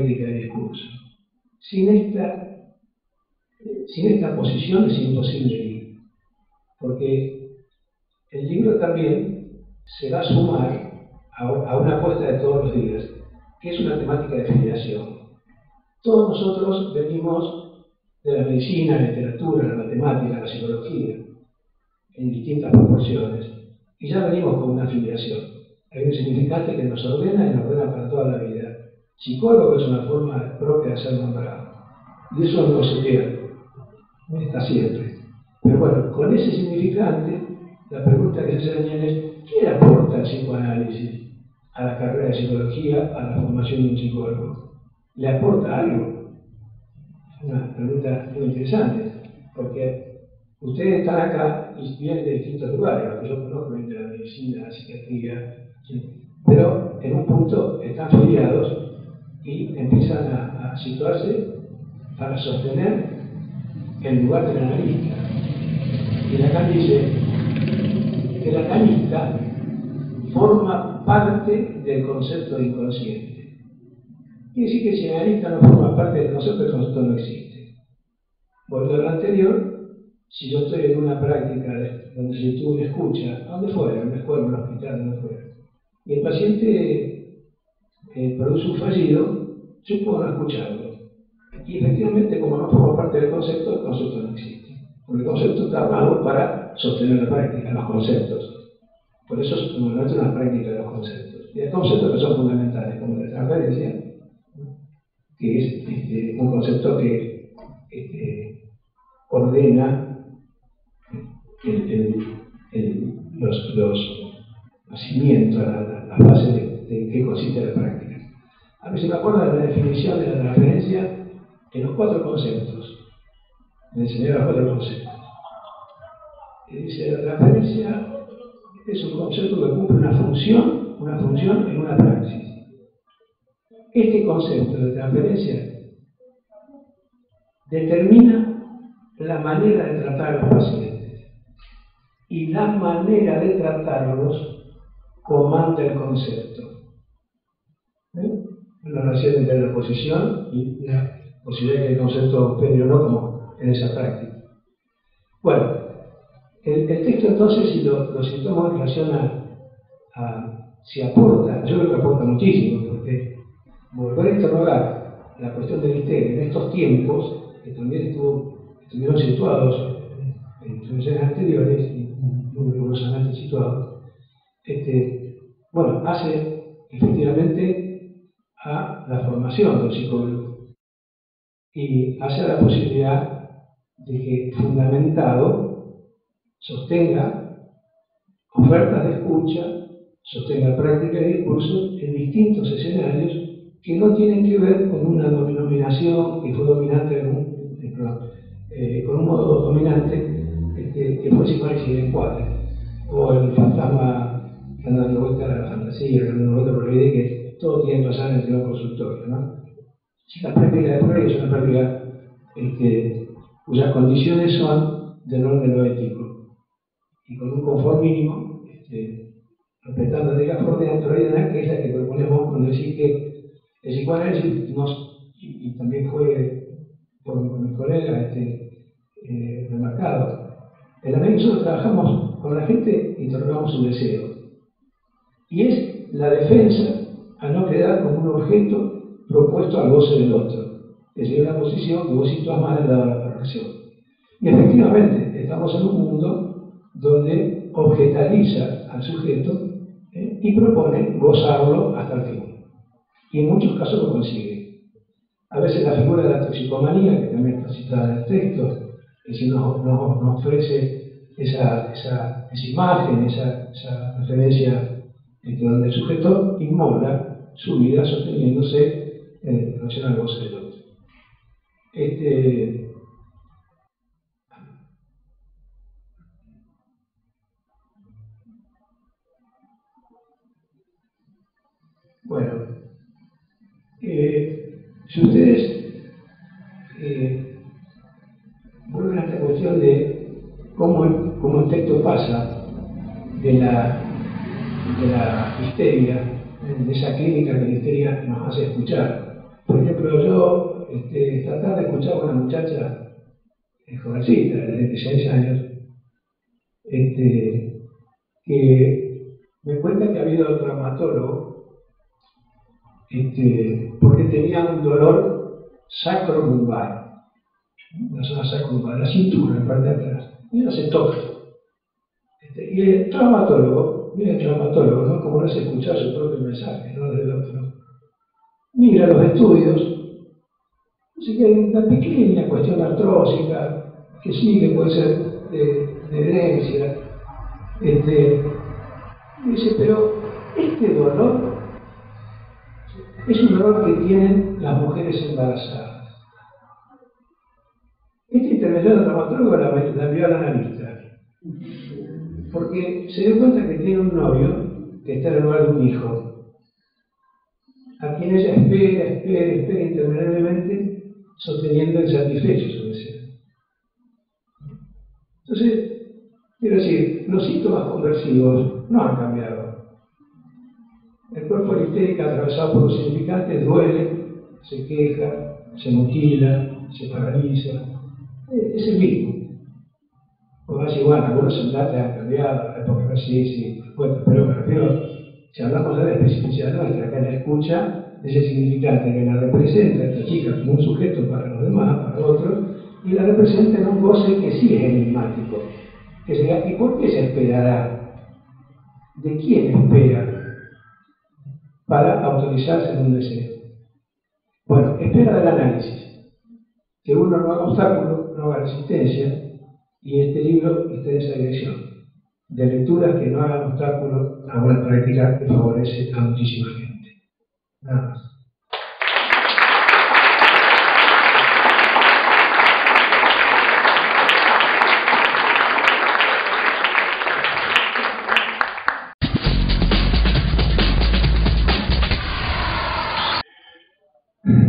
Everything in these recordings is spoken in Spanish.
crítica de discurso. Sin esta posición es imposible ir, porque el libro también se va a sumar a una apuesta de todos los días, que es una temática de filiación. Todos nosotros venimos de la medicina, la literatura, la matemática, la psicología, en distintas proporciones, y ya venimos con una filiación. Hay un significante que nos ordena y nos ordena para toda la vida. Psicólogo es una forma propia de ser nombrado, y eso no se pierde, está siempre. Pero bueno, con ese significante, la pregunta que se hace Daniel es: ¿qué aporta el psicoanálisis a la carrera de psicología, a la formación de un psicólogo? ¿Le aporta algo? Es una pregunta muy interesante, porque ustedes están acá y vienen de distintos lugares. Los que yo conozco vienen de la medicina, la psiquiatría, ¿sí? Pero en un punto están filiados y empiezan a situarse para sostener el lugar del analista. Y Lacan dice que el analista forma parte del concepto de inconsciente. Quiere decir que si el analista no forma parte del concepto, el concepto no existe. Volviendo a lo anterior, si yo estoy en una práctica donde se tuvo una escucha, ¿a dónde fuera? En una escuela, en un hospital, donde fuera, y el paciente produce un fallido, yo puedo no escucharlo. Y efectivamente, como no forma parte del concepto, el concepto no existe. Porque el concepto está armado para sostener la práctica, los conceptos. Por eso es normalmente una práctica de los conceptos. Y hay conceptos que son fundamentales, como la transferencia, que es un concepto que ordena los cimientos, las bases de qué consiste la práctica. A mí se me acuerda de la definición de la transferencia en los 4 conceptos. Me enseñaron los 4 conceptos. Y dice: la transferencia es un concepto que cumple una función en una praxis. Este concepto de transferencia determina la manera de tratar a los pacientes, y la manera de tratarlos comanda el concepto. La relación entre la posición y la posibilidad de que el concepto opere o no, como en esa práctica. Bueno, el texto entonces, si lo situamos en relación a si aporta, yo creo que aporta muchísimo, porque volver a interrogar la cuestión del misterio en estos tiempos, que también estuvieron situados en introducciones anteriores y muy rigurosamente situados, bueno, hace efectivamente a la formación del psicólogo y hace a la posibilidad de que, fundamentado, sostenga ofertas de escucha, sostenga prácticas de discurso en distintos escenarios que no tienen que ver con una denominación que fue dominante, con un modo dominante que fue el psicoanálisis del encuadre, o el fantasma que anda dando vuelta a la fantasía, que anda dando vuelta por la idea que todo tiene que pasar en el primer consultorio, ¿no? Si la práctica de Freud es una práctica cuyas condiciones son del orden de lo ético, y con un confort mínimo, respetando la ética freudiana, que es la que proponemos cuando decís que el psicoanálisis y también fue por mi colega remarcado. En la medida que nosotros trabajamos con la gente, interrogamos su deseo. Y es la defensa a no quedar como un objeto propuesto al goce del otro. Es decir, una posición que vos sitúas mal al lado de la perfección. Y efectivamente, estamos en un mundo donde objetaliza al sujeto y propone gozarlo hasta el fin. Y en muchos casos lo consigue. A veces la figura de la toxicomanía, que también está citada en el texto, es decir, nos ofrece esa imagen, esa referencia donde el sujeto inmola su vida sosteniéndose en relación al goce del otro. Bueno, si ustedes vuelven a esta cuestión de cómo el texto pasa de la histeria, de esa clínica que la histeria nos hace escuchar, Por ejemplo, yo esta tarde escuchaba a una muchacha jovencita, de 16 años, que me cuenta que ha habido al traumatólogo porque tenía un dolor sacrolumbar, la zona sacrolumbar, la cintura, en parte de atrás, y no se toca. Y el traumatólogo, mira el traumatólogo, ¿no? Como no se escucha su propio mensaje, no del otro, mira los estudios. Así que hay una pequeña cuestión artrósica, que sí, que puede ser de herencia. Dice, pero este dolor es un dolor que tienen las mujeres embarazadas. Esta intervención del traumatólogo la envió al analista, porque se dio cuenta que tiene un novio que está en el lugar de un hijo, a quien ella espera interminablemente, sosteniendo insatisfecho su deseo. Entonces, quiero decir, los síntomas conversivos no han cambiado. El cuerpo litérico atravesado por los significantes duele, se queja, se mutila, se paraliza. Es el mismo. Pues así, bueno, algunos semblantes han cambiado, la época sí. Bueno, pero me refiero, si hablamos de la especificidad nuestra, acá en la escucha, ese significante que la representa a esta chica como un sujeto para los demás, para otros, y la representa en un goce que sí es enigmático. Que sería, ¿y por qué se esperará? ¿De quién espera para autorizarse en un deseo? Bueno, espera del análisis, que uno no haga obstáculo, no haga resistencia, y este libro está en esa dirección, de lecturas que no hagan obstáculo a una práctica que favorece a muchísima gente. Nada más.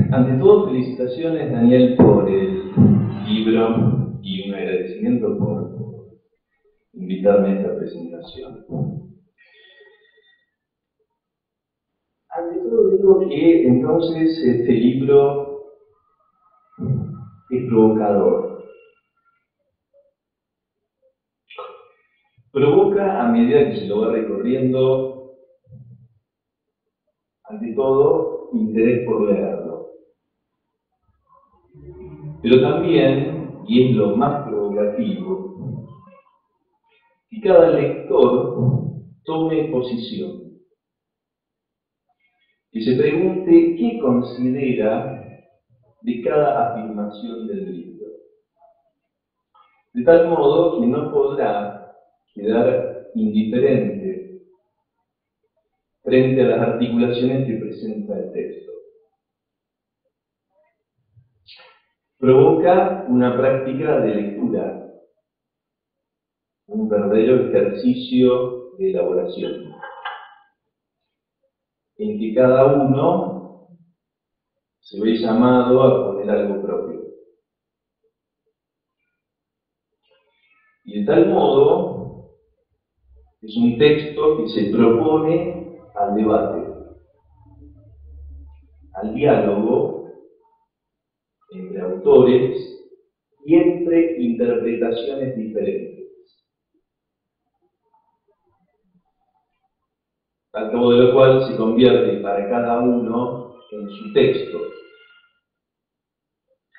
Ante todo, felicitaciones, Daniel, por el libro y un agradecimiento por invitarme a esta presentación. Ante todo, digo que entonces este libro es provocador. Provoca a medida que se lo va recorriendo, ante todo, interés por leerlo. Pero también, y es lo más provocativo, que cada lector tome posición, que se pregunte qué considera de cada afirmación del libro, de tal modo que no podrá quedar indiferente frente a las articulaciones que presenta el texto. Provoca una práctica de lectura, un verdadero ejercicio de elaboración, en que cada uno se ve llamado a poner algo propio. Y de tal modo, es un texto que se propone al debate, al diálogo entre autores y entre interpretaciones diferentes. Al cabo de lo cual se convierte para cada uno en su texto,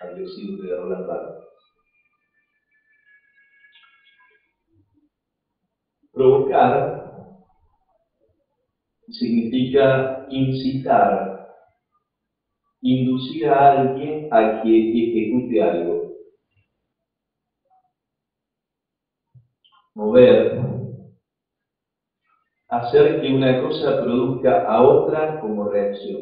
al decir de Roland Barthes. Provocar significa incitar, inducir a alguien a que ejecute algo. Mover, hacer que una cosa produzca a otra como reacción.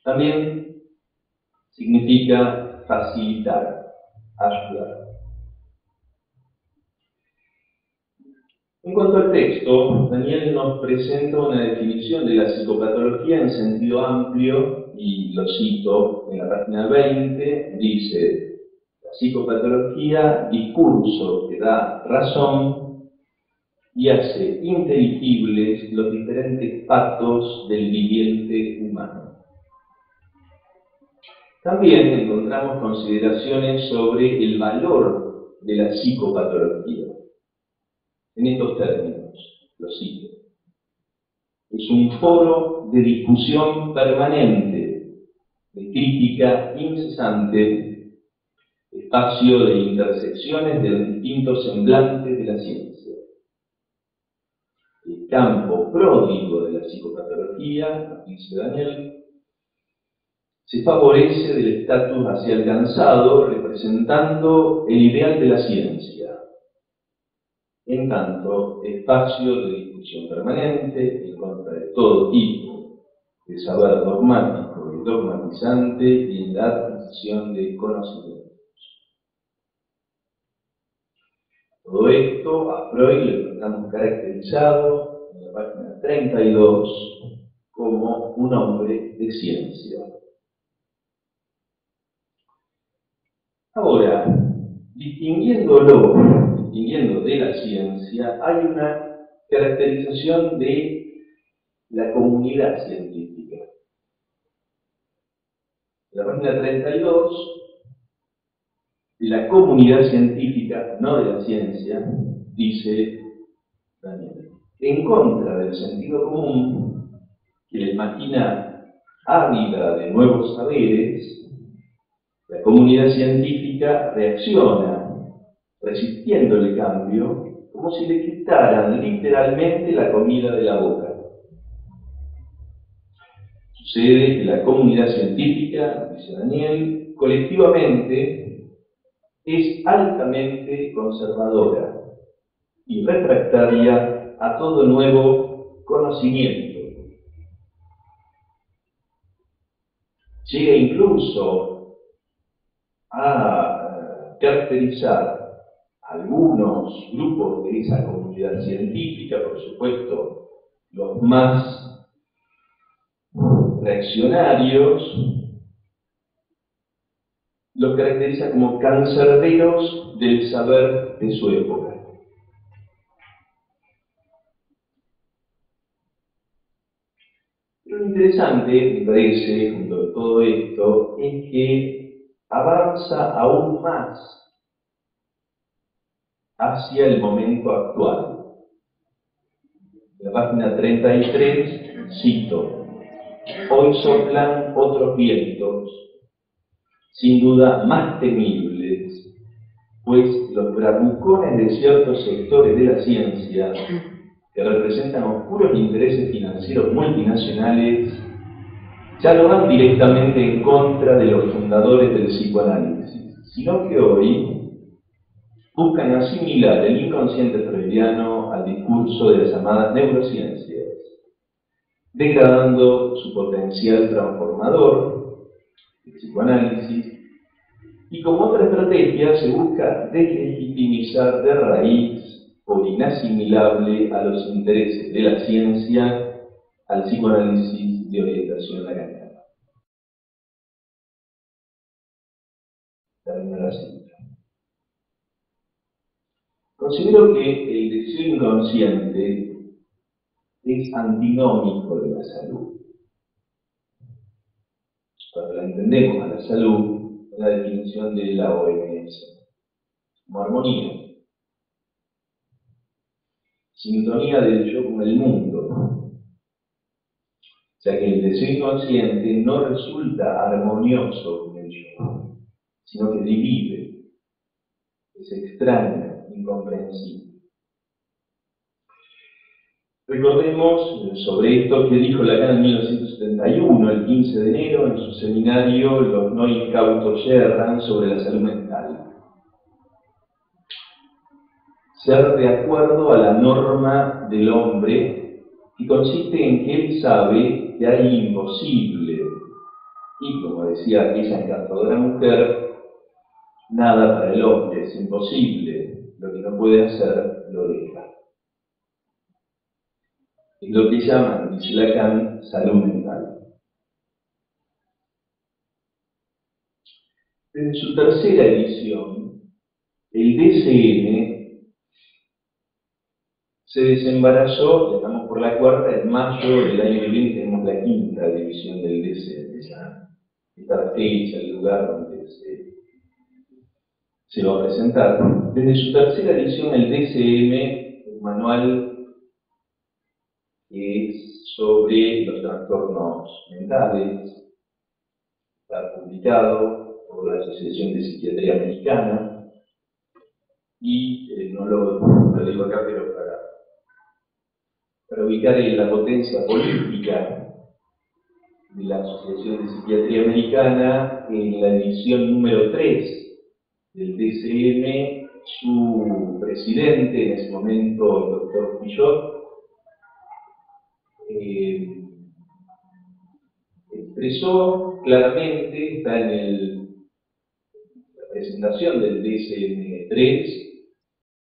También significa facilitar, ayudar. En cuanto al texto, Daniel nos presenta una definición de la psicopatología en sentido amplio, y lo cito en la página 20, dice: la psicopatología, discurso que da razón y hace inteligibles los diferentes pactos del viviente humano. También encontramos consideraciones sobre el valor de la psicopatología. En estos términos, lo cito. Es un foro de discusión permanente, de crítica incesante, espacio de intersecciones de los distintos semblantes de la ciencia. El campo pródigo de la psicopatología, dice Daniel, se favorece del estatus así alcanzado representando el ideal de la ciencia. En tanto, espacio de discusión permanente en contra de todo tipo de saber dogmático y dogmatizante y en la adquisición de conocimientos. Todo esto a Freud lo encontramos caracterizado en la página 32 como un hombre de ciencia. Ahora, distinguiendo de la ciencia, hay una caracterización de la comunidad científica. En la página 32, la comunidad científica, no de la ciencia, dice Daniel, en contra del sentido común, que la máquina ávida de nuevos saberes, la comunidad científica reacciona, resistiendo el cambio, como si le quitaran literalmente la comida de la boca. Sucede que la comunidad científica, dice Daniel, colectivamente es altamente conservadora y refractaria a todo nuevo conocimiento. Llega incluso a caracterizar algunos grupos de esa comunidad científica, por supuesto, los más reaccionarios, los caracteriza como cancerberos del saber de su época. Lo interesante, me parece, junto a todo esto, es que avanza aún más hacia el momento actual. En la página 33 cito: hoy soplan otros vientos, sin duda más temibles, pues los bravucones de ciertos sectores de la ciencia, que representan oscuros intereses financieros multinacionales, ya no van directamente en contra de los fundadores del psicoanálisis, sino que hoy buscan asimilar el inconsciente freudiano al discurso de las llamadas neurociencias, degradando su potencial transformador, el psicoanálisis, y como otra estrategia se busca deslegitimizar de raíz por inasimilable a los intereses de la ciencia al psicoanálisis de orientación lacaniana. Termino la cita. Considero que el deseo inconsciente es antinómico de la salud. Cuando la entendemos a la salud, es la definición de la OMS, como armonía, sintonía del yo con el mundo, ya que el deseo inconsciente no resulta armonioso con el yo, sino que divide, es extraño, incomprensible. Recordemos sobre esto que dijo Lacan en 1971, el 15 de enero, en su seminario Los no incautos yerran sobre la salud mental. Ser de acuerdo a la norma del hombre, que consiste en que él sabe que hay imposible, y como decía aquella encantadora mujer, nada para el hombre es imposible, lo que no puede hacer lo deja. Es lo que llaman, dice Lacan, salud mental. En su tercera edición, el DSM se desembarazó, ya estamos por la cuarta, en mayo del año que viene tenemos la quinta división del DCM, esta fecha, el lugar donde se va a presentar. Desde su tercera edición, el DCM, un manual que es sobre los trastornos mentales, está publicado por la Asociación de Psiquiatría Americana, y no lo digo acá, pero para ubicar la potencia política de la Asociación de Psiquiatría Americana, en la edición número 3 del DCM, su presidente, en ese momento el doctor Pillot, expresó claramente, está en la presentación del DSM-3,